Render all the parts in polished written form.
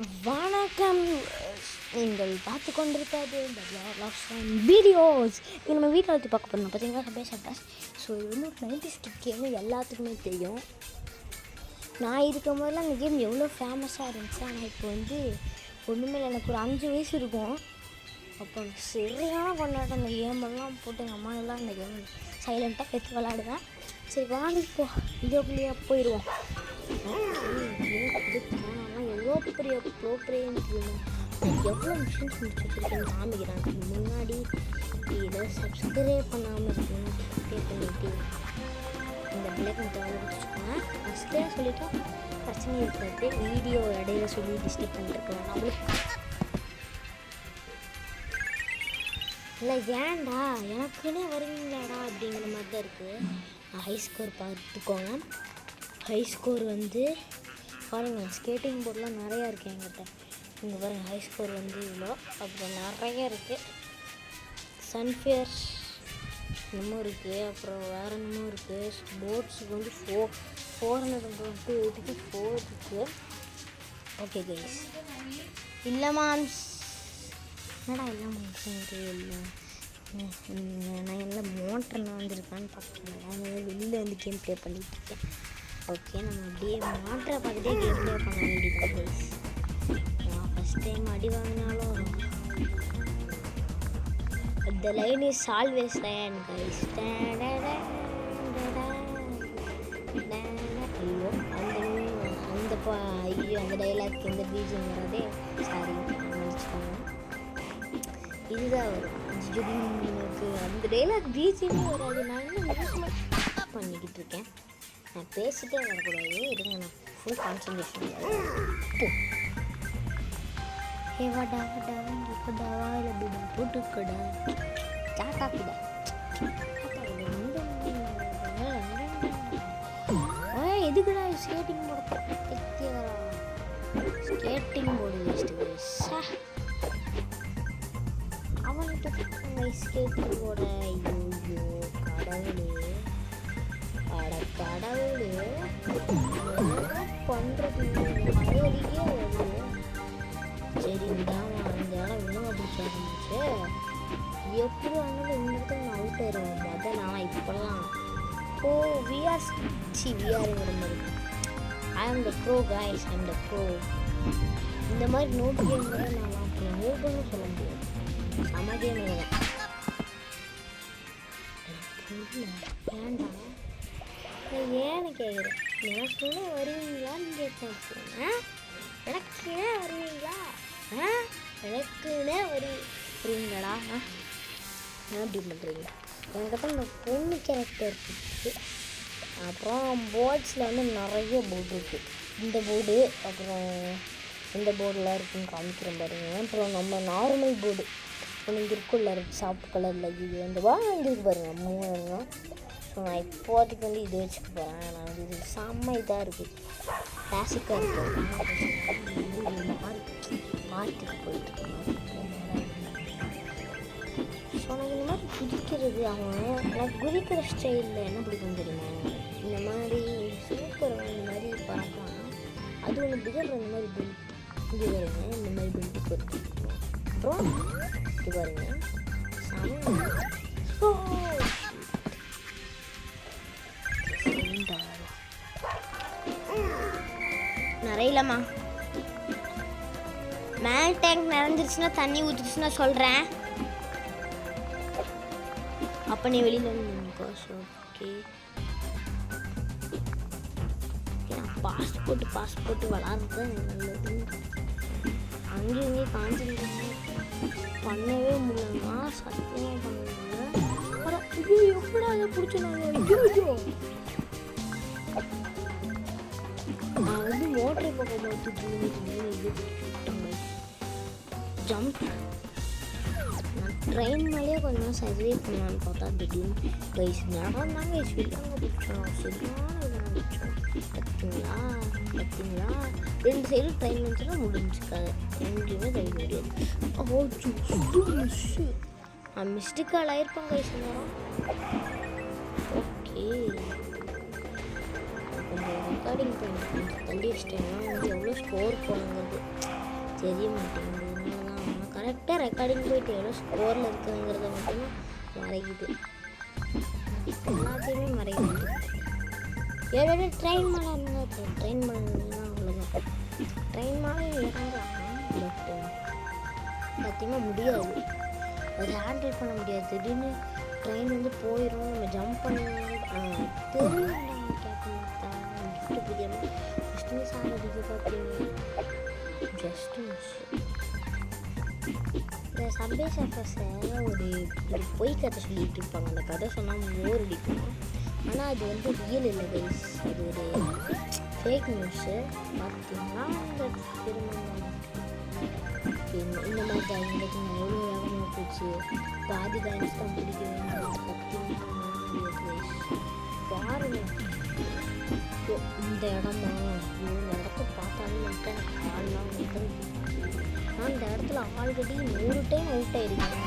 வணக்கம். நீங்கள் பார்த்து கொண்டிருப்பது வீடியோஸ். இங்கே நம்ம வீட்டில் வச்சு பார்க்க போகிறோம் பார்த்தீங்களா, சபாஷ். ஸோ இது வந்து ஒரு 90s கேம்னு எல்லாத்துக்குமே தெரியும். நான் இருக்கும் போதெல்லாம் அந்த கேம் எவ்வளோ ஃபேமஸாக இருந்துச்சு. ஆனால் இப்போ வந்து ஒன்றுமே இல்லை. எனக்கு ஒரு 5 வயசு இருக்கும். அப்போ சரியான கொண்டாட்டம். அந்த கேமெல்லாம் போட்டு எங்கள் அம்மா எல்லாம் அந்த கேம் சைலண்ட்டாக எடுத்து விளாடுவேன். சரி வாங்கிப்போ வீடியோக்குள்ளேயே போயிடுவோம். எவ்வளோ பெரிய ப்ரோப்ரேன்னு எவ்வளோ மிஷின்ஸ் முடிச்சு வச்சுருக்கேன்னு காமிக்கிறாங்க. முன்னாடி இதை சப்ஸ்கிரைப் பண்ணாமல் இருக்கணும். சப்ஸ்கிரைப் பண்ணிவிட்டு இந்த பிள்ளைக்கு தேவை வச்சுக்கோங்க. ஃபஸ்ட்டே சொல்லிவிட்டா பிரச்சனை இருக்காது. வீடியோ இடையில சொல்லி டிஸ்டர்ப் பண்ணிட்டுருக்கேன் நம்மளுக்கு. இல்லை ஏன்டா எனக்குன்னே வருவீங்களாடா அப்படிங்கிற மாதிரி தான் இருக்குது. ஹை ஸ்கோர் பார்த்துக்கோங்க. ஹை ஸ்கோர் வந்து பாருங்கள், ஸ்கேட்டிங் போர்டெலாம் நிறையா இருக்குது என்கிட்ட. இங்கே பாருங்கள், ஹை ஸ்கோர் வந்து இவ்வளோ. அப்புறம் நிறைய இருக்குது. சன்ஃபியர்ஸ் என்னமோ இருக்குது. அப்புறம் வேறு என்னமோ இருக்குது. போட்ஸுக்கு வந்து 424 இருக்குது. Okay guys. இல்லை மாம்ஸ் என்னடா இல்லை மாம்ஸ் இல்லை. நான் எல்லாம் மோட்டர் வந்திருக்கான்னு பார்க்குறேன். நான் வெளியில் வந்து கேம் ப்ளே பண்ணிகிட்டு இருக்கேன். ஓகே, நம்ம அப்படியே மோட்டரை பார்த்துட்டே கேம் ப்ளே பண்ண வேண்டியது கைஸ். நான் ஃபஸ்ட் டைம் அடி வாங்கினாலும் the line is always line guys. ஐயோ அந்த டைலாக் இந்த பீஜம் வரதே சாரி நினச்சிக்கோங்க. இதுதான் வரும் அந்த டைலாக் பீஜமே வராது. நான் இன்னும் பண்ணிக்கிட்டு இருக்கேன். நான் பேசிட்டே வரக்கூடாது. இருங்க, நான் ஃபுல் கான்சன்ட்ரேஷன். ஏவாடா இப்போடாவா இல்லை பிடா போட்டுக்கடா சாட்டாக்குடா எதுக்குடா skating board skating board waste அவன்கிட்ட ஸ்கேட்டிங் போர்டு. ஐயோ கடவுளே கடவுளே பண்ணுறது மழையடிக்கே வருது. சரி விடாம அந்த இடம் இன்னும் பிடிச்ச ஆரம்பிச்சு. எப்படி ஆனாலும் இன்னொருத்த நான் அவுட் ஆயிடுவேன். மொதல் நான் இப்போல்லாம் விஆருங்கிற மாதிரி ஐ ஆம் த ப்ரோ கைஸ். ஐ ஆம் த ப்ரோ. இந்த மாதிரி நோட் கேம் கூட நான் நோட்டுன்னு சொல்ல முடியாது. சமதே மேலே வேண்டாம். ஏன்னு கேட்குறேன். எனக்குன்னே வருவீங்களான்னு கேட்டேன். எனக்குன்னே வருவீங்களா? எனக்குன்னே வருவீங்களாடா? அப்படி பண்ணுறீங்க. என்கிட்ட இந்த பொண்ணு கேரக்டர் இருக்குது. அப்புறம் போர்ட்ஸில் வந்து நிறைய போர்டு இருக்குது. இந்த போர்டு அப்புறம் இந்த போர்டெலாம் இருக்குதுன்னு காமிக்கிறேன் பாருங்க. அப்புறம் நம்ம நார்மல் போர்டு ஒன்று இங்கே இருக்குள்ள சாஃப்ட் கலரில் இது அந்த வாங்கிருக்கு பாருங்கள் 3000. ஸோ நான் இப்போதைக்கு வந்து இது வச்சுக்க போகிறேன். நான் வந்து இது செம்ம இதாக இருக்குது, கிளாசிக்காக இருக்குது. பார்த்துக்கு போயிட்டுருக்கேன். ஸோ நான் இந்த மாதிரி குதிக்கிறது எனக்கு குதிக்கிற ஸ்டைலில் என்ன பிடிக்கும் தெரியுமா? இந்த மாதிரி சூப்பர் இந்த மாதிரி பறக்கலாம். அது ஒன்று பிகர் இந்த மாதிரி பெல்ட் இது வருங்க. இந்த மாதிரி பெல்ட்டு பொறுத்து அப்புறம் இது பாருங்க நிறையலம்மா. மேல் டேங்க் நிறைஞ்சிருச்சுன்னா தண்ணி ஊற்றிச்சுன்னா சொல்கிறேன். அப்போ நீ வெளியில் வந்து ஓகே. பாஸ்போர்ட் விளாட்றது தான் நல்லது. அங்கேயும் இங்கேயும் கான்சன்ட்ரேஷன் பண்ணவே முடியலன்னா சத்தியமாக பண்ண முடியல. ஐயோ எப்படா அதை பிடிச்சினாங்க. ஐயோ நான் வந்து மோட்டரை பக்கம் பார்த்துட்டு ஜம்ப். நான் ட்ரெயின் மேலேயே கொஞ்சம் சர்வே பண்ணலான்னு பார்த்தா திடீர்னு கைஸ் நேரம் தாங்க ஸ்வீட்டாங்க பிடிச்சோம். சரியான இதாக பிடிச்சோம். பார்த்தீங்களா 2 சைடு ட்ரெயின் வந்துச்சுன்னா முடிஞ்சுக்காது. எங்கேயுமே ட்ரெயின் முடியாது. நான் மிஸ்டேக்கால் ஆயிருப்பேன் கைஸ் நேரம். ஓகே, கொஞ்சம் ரெக்கார்டிங் பண்ணி தள்ளி வச்சிட்டேன்னா வந்து எவ்வளோ ஸ்கோர் போனது தெரிய மாட்டேங்குது. அதனால தான் கரெக்டாக ரெக்கார்டிங் போயிட்டு எவ்வளோ ஸ்கோரில் இருக்குதுங்கிறத மட்டும்தான் மறைக்குது. எல்லாத்தையுமே மறைக்குது. ஏழு ட்ரெயின் மேலே இருந்தால் ட்ரெயின் மேலே அவ்வளோதான். ட்ரெயின் மேலே இறங்கலாம், பட் சத்தியமாக முடியாது. அது ஹேண்டில் பண்ண முடியாது. திடீர்னு ட்ரெயின் வந்து போயிடும், நம்ம ஜம்ப் பண்ணி தெரியும் கேட்க பிடிக்காம ஜஸ்ட் மிஸ் ஆகிறதுக்கு பார்ப்பீங்க. Just miss. இந்த சப்வே சர்ஃபஸை ஒரு பொய் கதை சொல்லிட்டு இருப்பாங்க. அந்த கதை சொன்னால் போர் அடிக்கும். ஆனால் அது வந்து ரியல் இல்லை கைஸ், அது ஒரு ஃபேக் நியூஸு. பார்த்தீங்கன்னா அந்த திருமணம் இந்த மாதிரி தான் எங்களுக்கு எவ்வளோ வேகமாக போச்சு. பாதி டைம்ஸ் தான் பிடிக்க வேண்டிய பாருங்க. இந்த இடமா இந்த இடத்த பார்த்தாலும் வந்துட்டு எனக்கு ஆள்லாம் வந்து நான் இந்த இடத்துல ஆல்ரெடி 100 டைம் அவுட் ஆயிருக்கேன்.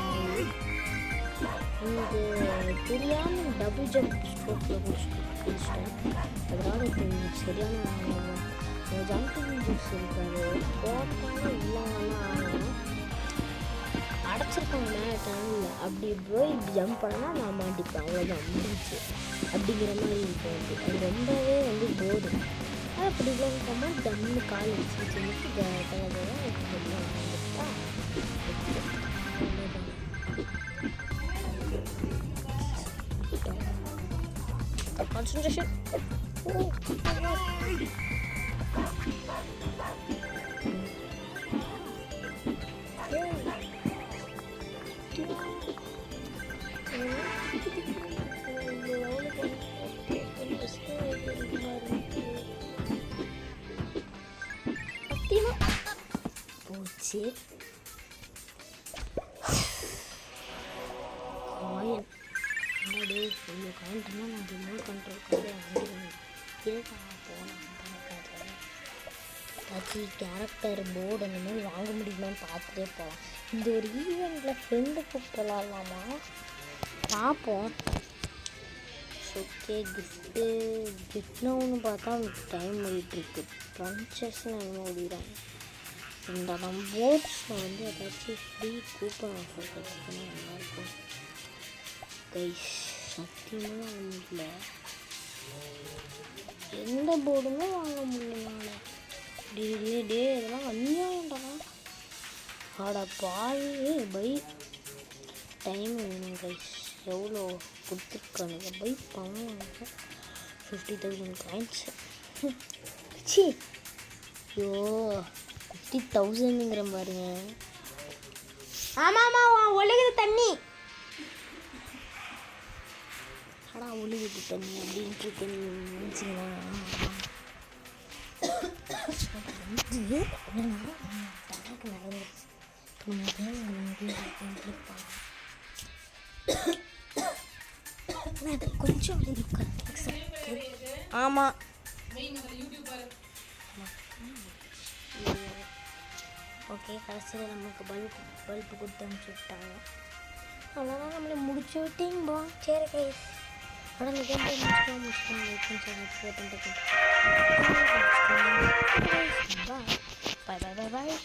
எனக்கு தெரியாமல் டபுள் ஜம்ப் ஸ்ட்ரோக்கில் பிடிச்சிட்டேன். அதனால் இப்போ சரியான ஜம்பிங் ஜூஸ் இருக்காது. போட்டாலும் இல்லாமலாம் ஆகணும். அடைச்சிருக்காங்க மேலே டனலில். அப்படி போய் ஜம்ப் பண்ணால் நான் மாட்டிப்பேன். அவ்வளோதான் முடிஞ்சு அப்படிங்கிற மாதிரி இருக்கும். அது ரொம்பவே வந்து போதும். அது அப்படி இல்லாமல் டம்னு கால் வச்சு சொல்லிட்டு கான்சன்ட்ரேஷன். போச்சு. காயின் என்னடே இவ்வளோ காயின்ட்டுனா நான் ரிமோட் கண்ட்ரோல்காக வாங்கிடுவேன். இருக்கா போகலாம் பணக்காரர் ஏதாச்சும் கேரக்டர் போர்டு அந்த மாதிரி வாங்க முடியுமான்னு பார்த்துட்டே போகலாம். இந்த ஒரு ஈவெண்ட்டில் ஃப்ரெண்டு கூப்பிடலாமா பார்ப்போம். ஓகே கிஃப்ட்னு பார்த்தா டைம் ஓடிட்டுருக்கு. ப்ரன்சஸ்ன்னு என்ன ஓடிடுறாங்க. இந்த நம்ம போர்ட்ஸில் வந்து ஏதாச்சும் ஃப்ரீ கூப்பன் ஆஃபர் கிடச்சிதுன்னா நல்லாயிருக்கும் கைஸ். சத்தியமாக முடியல, எந்த போர்டுமே வாங்க முடியல. டே இதெல்லாம் அநியாயம்டா. ஆடா பாவி. பை டைம் வேணும் கைஸ். எவ்வளோ கொடுத்துருக்கானுங்க பை பண்ணுவாங்க. 50,000 காயின்ஸ். சி ஐயோ 50,000ங்கிற பாருங்க. ஆமாம் ஒழுகுது தண்ணி. ஆடா ஒழுகுது தண்ணி அப்படின்ட்டு நினச்சிங்கன்னா கொஞ்சம் ஆமாம் ஓகே. கடைசியில் நமக்கு பல்பு கொடுத்து அனுப்பிச்சி விட்டாங்க. அவ்வளோதான் நம்மளை முடிச்சு விட்டீங்க. சரி கைஸ், உடனே முடிச்சுக்கலாம். பாய்.